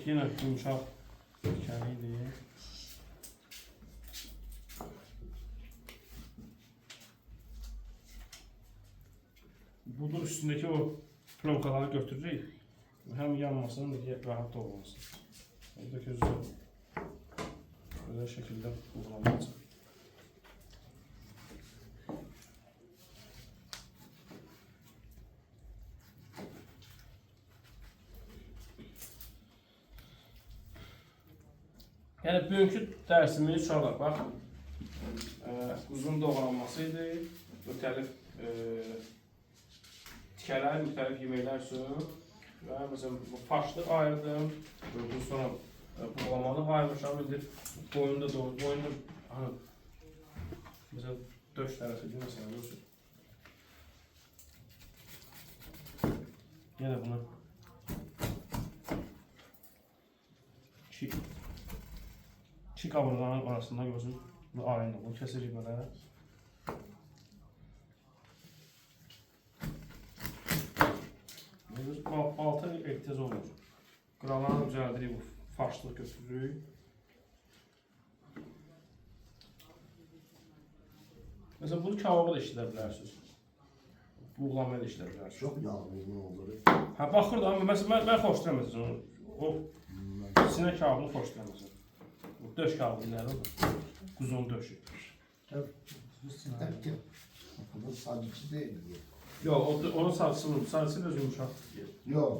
yine yumuşak dikenliydi. Bunun üstündeki o plonkaları götürürük. Hem yanmasın, rahat da olmasın. Burada güzel şekilde uygulanacak. Yani bugünkü dersimiz uşaqlar bax, quzun doğranmasıydı, müxtəlif tikələr, müxtəlif yeməklər üçün və məsələn farşlıq ayırdım, sonra buğlamalıq ayırmışam, indi boyunda doğru, boyunda hani məsələn döş tərəfidir məsələn olsun. Yenə bunu iki kaburganın arasında gözün ayında bu kesici böyle. Balta ehtiyac olmur. Qıralarını düzəldirik, bu farşlıq götürürük. Mesela bunu kebaba da işlədə bilərsiniz. Buğlamaya da işlədə bilərsiniz. Çok yağlı olur. Ha baxır da, amma məsələn mən xoşlayıram onu. O sinə kebabını xoşlayıram. Döş kebabı olur. Quzun döşü. Tabii ki. Bunun sadece değil. Yok, onun sarısı da yumuşak. Yok.